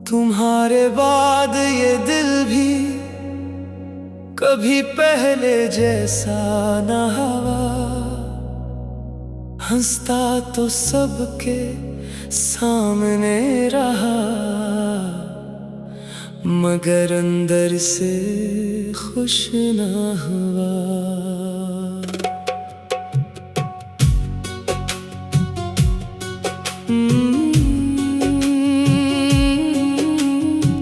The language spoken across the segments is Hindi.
तुम्हारे बाद ये दिल भी कभी पहले जैसा न हुआ। हंसता तो सबके सामने रहा, मगर अंदर से खुश न हुआ।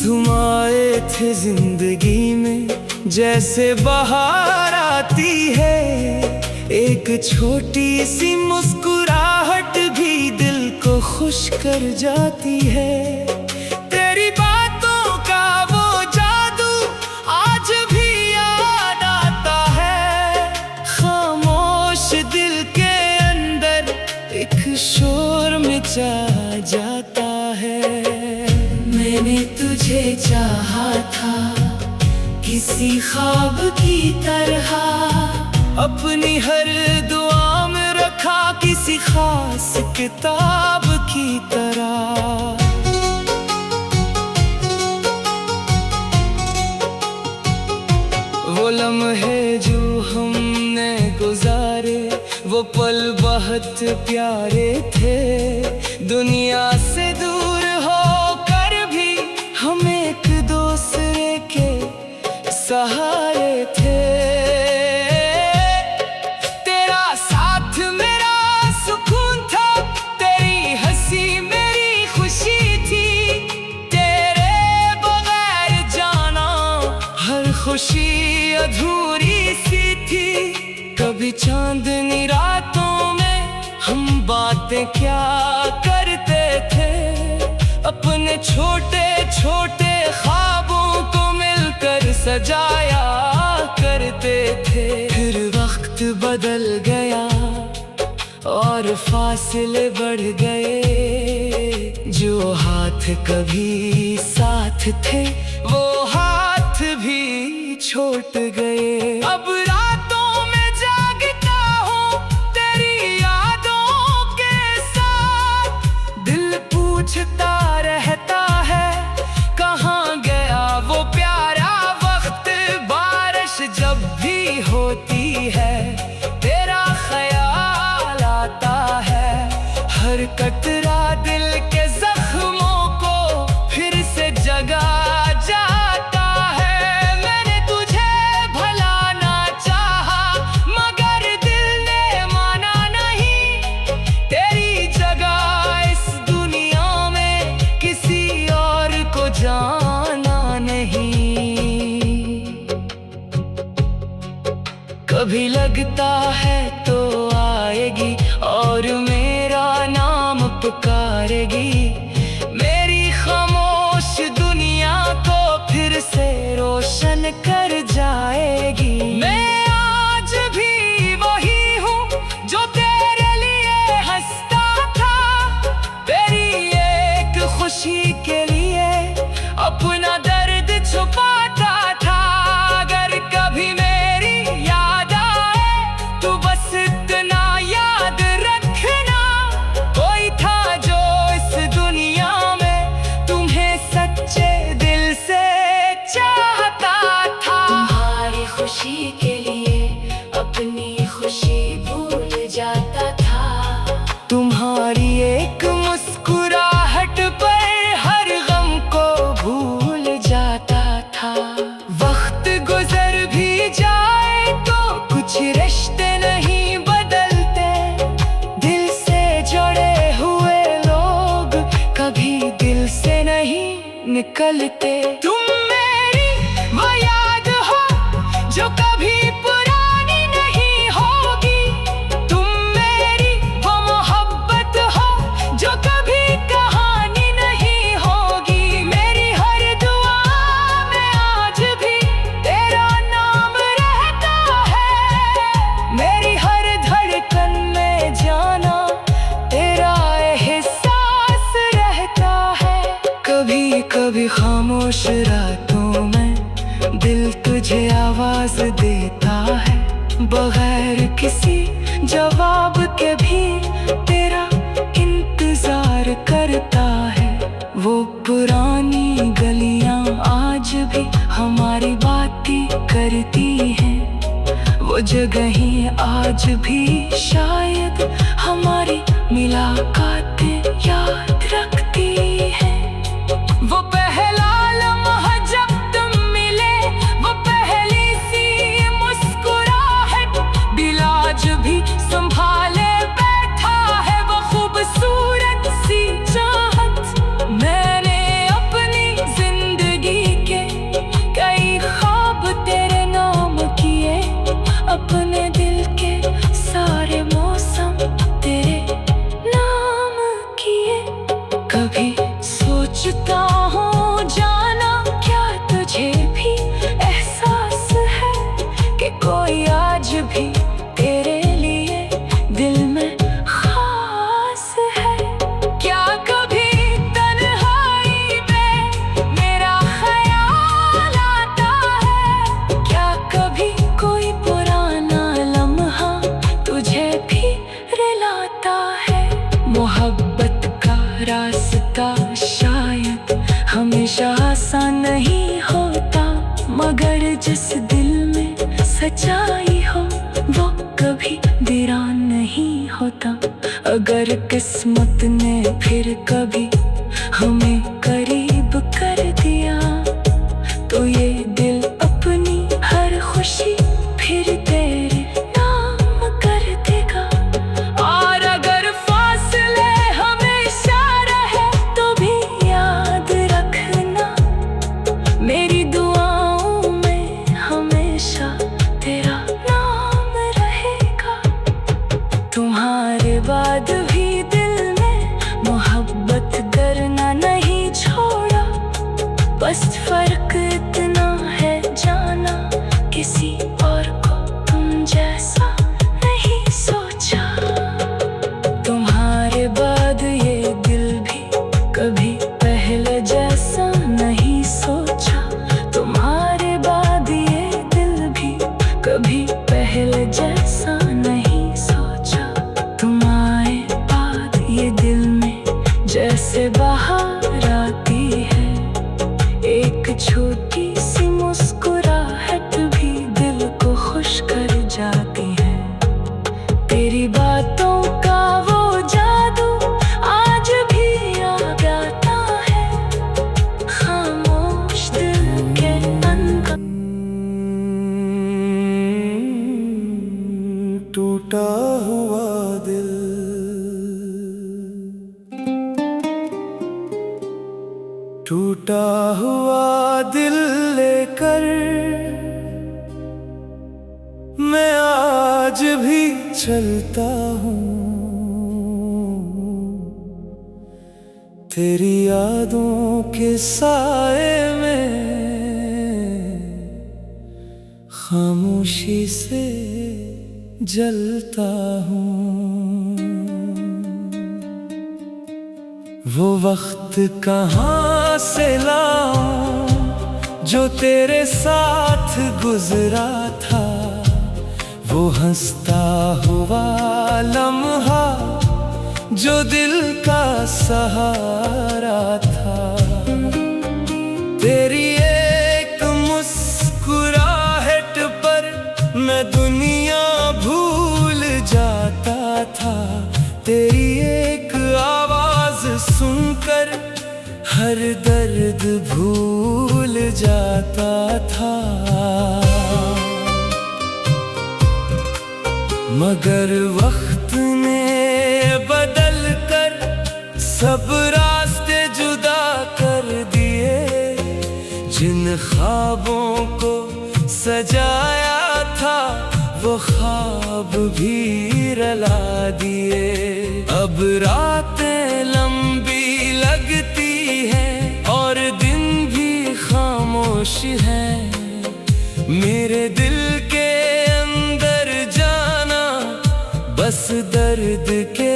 तुम आए थे जिंदगी में जैसे बहार आती है, एक छोटी सी मुस्कुराहट भी दिल को खुश कर जाती है। तेरी बातों का वो जादू आज भी याद आता है, खामोश दिल के अंदर एक शोर मचा जाता है। मैंने तुझे चाहा था किसी ख्वाब की तरह, अपनी हर दुआ में रखा किसी खास किताब की तरह। वो लम्हे जो हमने गुजारे वो पल बहुत प्यारे थे। दुनिया से दूर होकर भी हम एक दूसरे के सहारे थे। तेरा साथ मेरा सुकून था, तेरी हंसी मेरी खुशी थी। तेरे बगैर जाना हर खुशी अधूरी सी थी। कभी चांदनी रातों में हम बातें क्या करते थे, अपने छोटे छोटे ख्वाबों को मिलकर सजाया करते थे। फिर वक्त बदल गया और फासले बढ़ गए। जो हाथ कभी साथ थे वो हाथ भी छूट गए। अब रातों में जागता हूँ तेरी यादों के साथ, दिल पूछता रहता है कहाँ गया वो प्यारा वक्त। बारिश जब भी होती है तेरा ख्याल आता है, हर कतरा दिल के जख्मों को फिर से जगा जाता है। मैंने तुझे भलाना चाहा मगर दिल ने माना नहीं, तेरी जगह इस दुनिया में किसी और को जाना नहीं। कभी लगता है तो आएगी और मेरा नाम पुकारेगी, मेरी खामोश दुनिया को फिर से रोशन कर जाएगी। मैं आज भी वही हूँ जो तेरे लिए हंसता था, तेरी एक खुशी के लिए अपना दर्द छुपाता था। अगर कभी मेरी याद आए तो बस इतना याद रखना, कोई था जो इस दुनिया में तुम्हें सच्चे दिल से चाहता था। तुझे आवाज देता है, बगैर किसी जवाब के भी तेरा इंतजार करता है। वो पुरानी गलियां आज भी हमारी बातें करती हैं, वो जगहें आज भी शायद हमारी मुलाकातें याद रखती हैं। वो पहला लम्हा जब तुम मिले, वो पहली सी मुस्कुराहट दिल आज भी संभाले बैठा है। वो खूबसूरत सी चाहत, मैंने अपनी जिंदगी के कई ख्वाब तेरे नाम किए, अपने दिल के सारे मौसम तेरे नाम किए। कभी सोचता हूँ जाना क्या तुझे भी एहसास है कि कोई आज भी तेरे लिए दिल में खास है। क्या कभी तन्हाई में मेरा ख्याल आता है, क्या कभी कोई पुराना लम्हा तुझे भी रुलाता है। मोहब्बत का रास्ता शायद हमेशा आसान नहीं होता, मगर जिस दिल में सच्चाई हो वो कभी वीरान नहीं होता। अगर किस्मत ने फिर कभी हमें करीब कर दिया, तो ये दिल अपनी हर खुशी फिर तेरे नाम कर देगा। और अगर फासले हमेशा रहे तो भी याद रखना, मेरी दुआओं में हमेशा तेरा नाम रहेगा। तुम्हारे बाद भी दिल में मोहब्बत करना नहीं छोड़ा, बस फर्क इतना है जाना किसी और को तुम जैसा नहीं सोचा। तुम्हारे बाद ये दिल भी कभी पहले जैसा नहीं सोचा, तुम्हारे बाद ये दिल भी कभी पहले जैसा नहीं सोचा। तुम्हारे बाद ये दिल में जैसे बाहर आती है एक छोटी सी मुस्कुराहट भी दिल को खुश कर जाती है। तेरी बातों का वो जादू आज भी याद आता है, खामोश दिल के अंदर। टूटा हुआ दिल, टूटा हुआ दिल लेकर मैं आज भी चलता हूँ, तेरी यादों के साए में खामोशी से जलता हूँ। वो वक्त कहाँ से लाऊं जो तेरे साथ गुजरा था, वो हंसता हुआ लम्हा जो दिल का सहारा था। तेरी एक मुस्कुराहट पर मैं दुनिया भूल जाता था, तेरी एक आवाज सुनकर हर दर्द भूल जाता था। मगर वक्त ने बदल कर सब रास्ते जुदा कर दिए, जिन ख्वाबों को सजाया था वो ख्वाब भी रुला दिए। अब रातें लंबी लगती हैं और दिन भी खामोश है, मेरे दिल के अंदर जाना बस दर्द के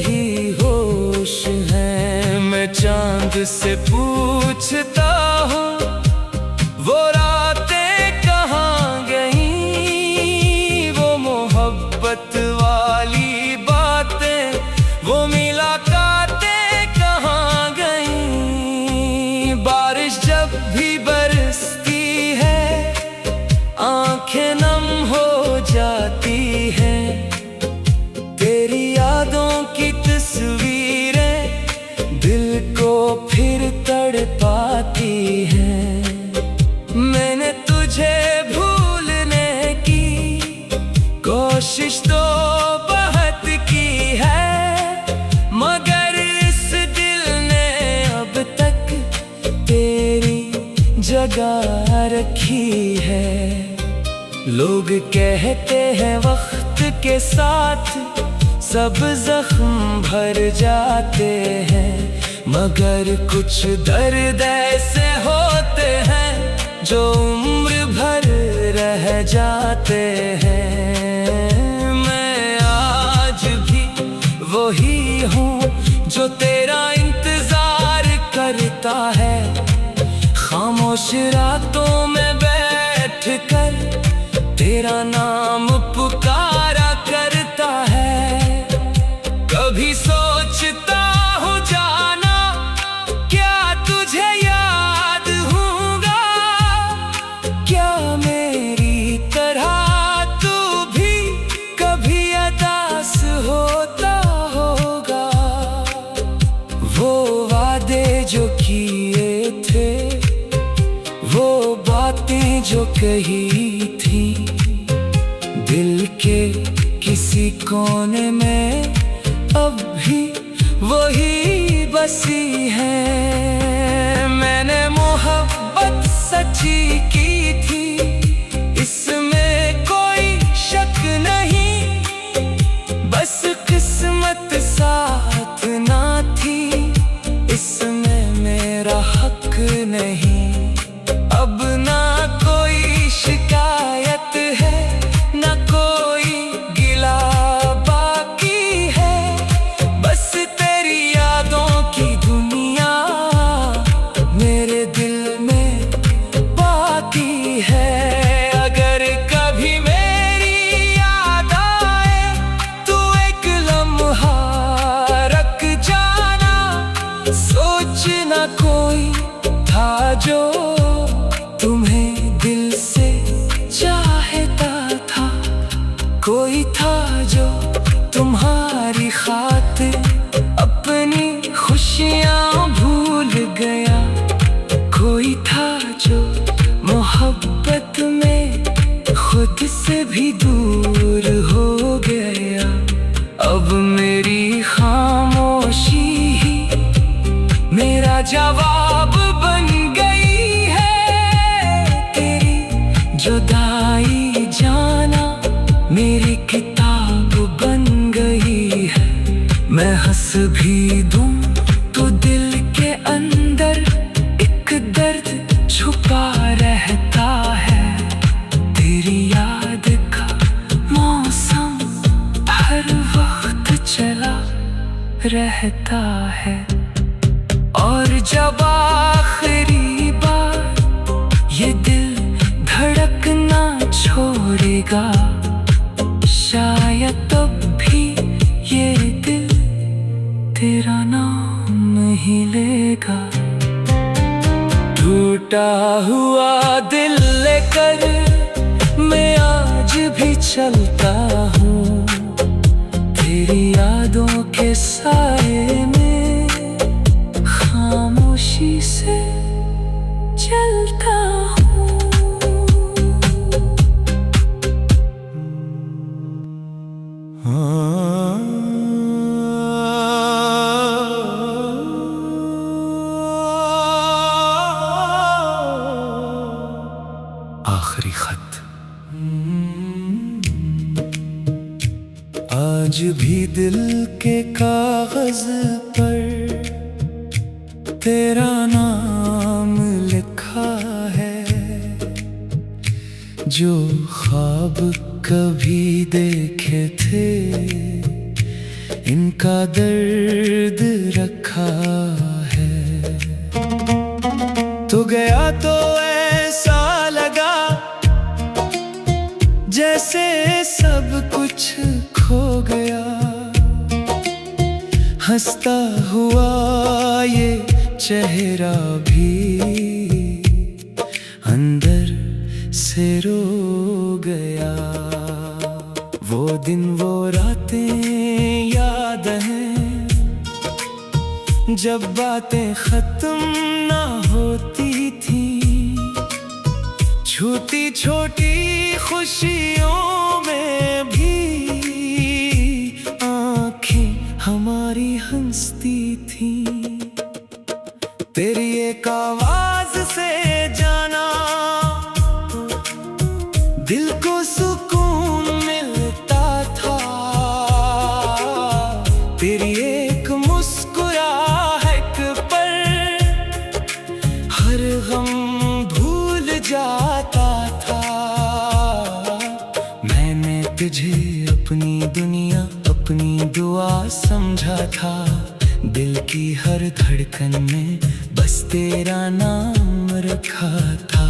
ही होश हैं। मैं चांद से पूछता हूँ वो रातें है। लोग कहते हैं वक्त के साथ सब जख्म भर जाते हैं, मगर कुछ दर्द ऐसे होते हैं जो उम्र भर रह जाते हैं। मैं आज भी वही हूँ जो तेरा इंतजार करता है, खामोश रातों में बैठ कर तेरा नाम पुकारा करता है। कभी सोचता हूँ जाना क्या तुझे याद होगा, क्या मेरी तरह तू भी कभी उदास होता होगा। वो वादे जो किए थे, वो बातें जो कही थी, दिल के किसी कोने में अब भी वही बसी है। मैंने मोहब्बत सच्ची की थी, इसमें कोई शक नहीं, बस किस्मत साथ ना थी, इसमें मेरा हक नहीं। अब ना कोई शिकायत है, ना कोई गिला बाकी है, बस तेरी यादों की दुनिया मेरे दिल में बाकी है। अगर कभी मेरी याद आए तो एक लम्हा रख जाना, सोचना कोई था जो तुम्हें दिल से चाहता था, कोई था जो तुम्हारी खातिर अपनी खुशियाँ भूल गया, कोई था जो मोहब्बत में खुद से भी दूर हो गया। अब मेरी खामोशी ही मेरा जवाब बन गई है, तेरी जुदाई जाना मेरी किताब बन गई है। मैं हंस भी दूं तो दिल के अंदर एक दर्द छुपा रहता है, तेरी याद का मौसम हर वक्त चला रहता है। और जब आखिरी बार ये दिल धड़कना छोड़ेगा, शायद तब भी ये दिल तेरा नाम ही लेगा। टूटा हुआ दिल लेकर मैं आज भी चलता हूँ, तेरी यादों के साए में खामोशी से चलता हूँ। आखिरी खत। आज भी दिल के कागज पर तेरा नाम लिखा है, जो ख्वाब कभी देखे थे इनका दर्द रखा है। तो गया तो ऐसा लगा जैसे सब कुछ खो गया, हंसता हुआ ये चेहरा भी अंदर से रो गया। वो दिन वो रातें याद हैं जब बातें खत्म ना होती थी, छोटी छोटी खुशियों में भी आंखें हमारी हंसती थी। तेरी एक आवाज से जाना दिल को सुकून मिलता था। तेरी एक मुस्कुराहट पर हर गम भूल जाता था। मैंने तुझे अपनी दुनिया, अपनी दुआ समझा था। दिल की हर धड़कन में बस तेरा नाम रखा था।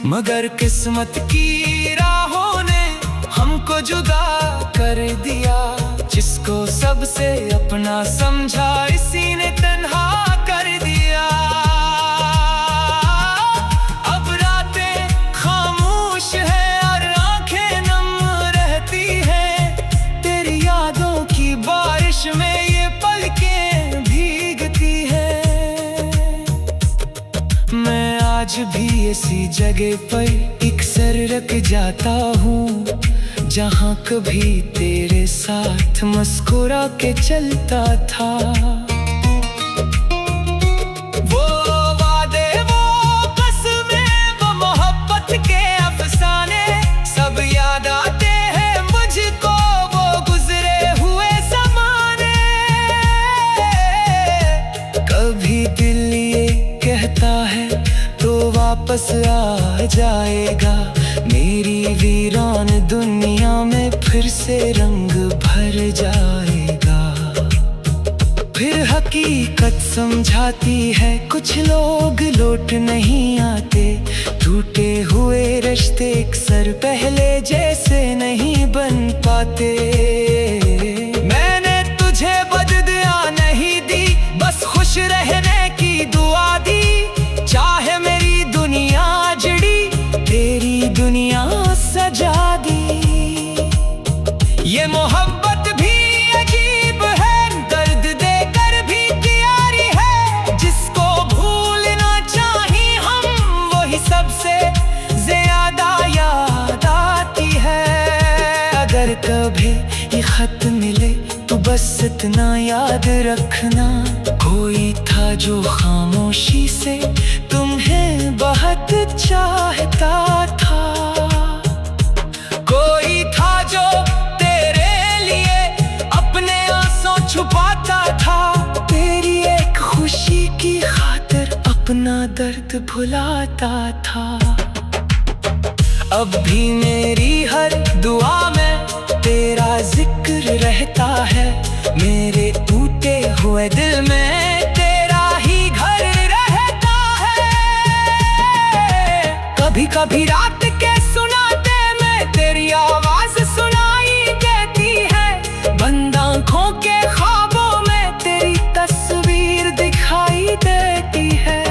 मगर किस्मत की राहों ने हमको जुदा कर दिया। जिसको सबसे अपना समझा, इसी ने तन्हा कर दिया। अब रातें खामोश है और आंखें नम रहती हैं। तेरी यादों की बारिश में ये पलकें भीगती हैं। मैं आज भी इसी जगह पर अक्सर रख जाता हूँ, जहाँ कभी तेरे साथ मुस्कुरा के चलता था। वो वादे, वो कसमें, वो मोहब्बत के अफसाने सब याद आते हैं मुझको, वो गुजरे हुए ज़माने। कभी दिल ये कहता है तो वापस आ जाएगा। मेरी वीरान दुनिया में फिर से रंग भर जाएगा। फिर हकीकत समझाती है, कुछ लोग लौट नहीं आते। टूटे हुए रिश्ते अक्सर पहले जैसे नहीं बन पाते। मैंने तुझे बददुआ नहीं दी, बस खुश रहने की दुआ दी। चाहे मेरी दुनिया जड़ी, तेरी दुनिया सजा दी। ये मोहब्बत भी अजीब है, दर्द देकर भी तैयारी है। जिसको भूलना चाहिए हम, वही सबसे ज्यादा याद आती है। अगर कभी ये खत मिले तो बस इतना याद रखना, कोई था जो खामोशी से तुम्हें बहुत चाहता था। कोई था जो तेरे लिए अपने आंसू छुपाता था। तेरी एक खुशी की खातिर अपना दर्द भुलाता था। अब भी मेरी हर दुआ में तेरा जिक्र रहता है। मेरे टूटे हुए दिल में तेरा ही घर रहता है। कभी कभी रात के सुनाते में तेरी आवाज सुनाई देती है। बंद आँखों के ख्वाबों में तेरी तस्वीर दिखाई देती है।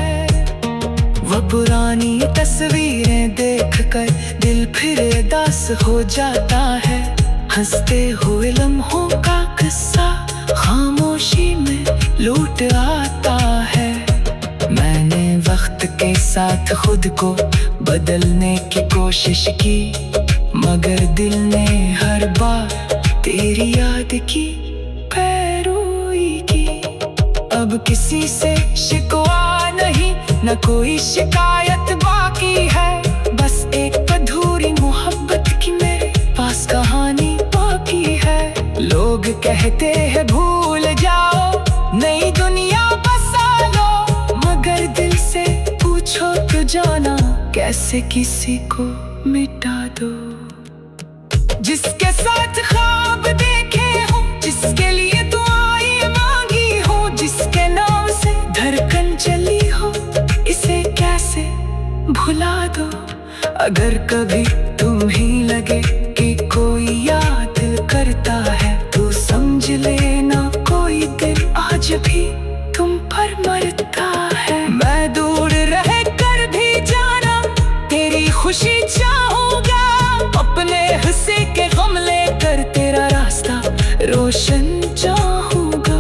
वो पुरानी तस्वीरें देखकर दिल फिर उदास हो जाता है। हंसते हुए लम्हों का किस्सा खामोशी में लौट आता है। मैंने वक्त के साथ खुद को बदलने की कोशिश की, मगर दिल ने हर बार तेरी याद की पैरोई की। अब किसी से शिकवा नहीं, न कोई शिकायत बाकी है। बस एक अधूरी मोहब्बत की मेरे पास कहानी बाकी है। लोग कहते हैं भूल जाओ, नई दुनिया बसा लो, मगर दिल से पूछो तो जाना कैसे किसी को मिटा दो। जिसके साथ ख्वाब देखे हो, जिसके लिए दुआएं मांगी हो, जिसके नाम से धड़कन चली हो, इसे कैसे भुला दो। अगर कभी तुम्हें लगे कि कोई याद करता है, तो समझ लेना कोई दिल आज भी तुम पर मरता है। मैं दूर रह कर भी जाना तेरी खुशी चाहूंगा। अपने हिस्से के गम लेकर तेरा रास्ता रोशन चाहूंगा।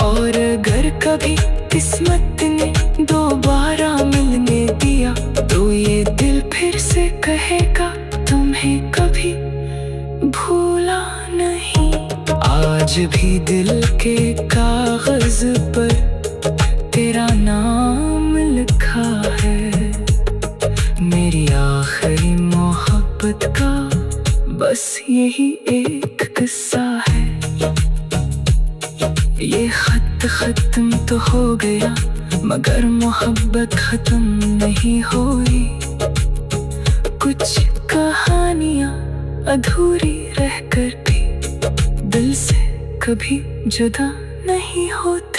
और अगर कभी किस्मत ने दोबारा मिलने दिया, तो ये दिल फिर से कहेगा तुम्हें कभी भूला नहीं। आज भी दिल के कागज पर तेरा नाम लिखा है। मेरी आखिरी मोहब्बत का बस यही एक किस्सा है। ये खत खत्म तो हो गया मगर मोहब्बत खत्म नहीं हुई। कुछ कहानियां अधूरी रहकर भी दिल से कभी जुदा नहीं होती।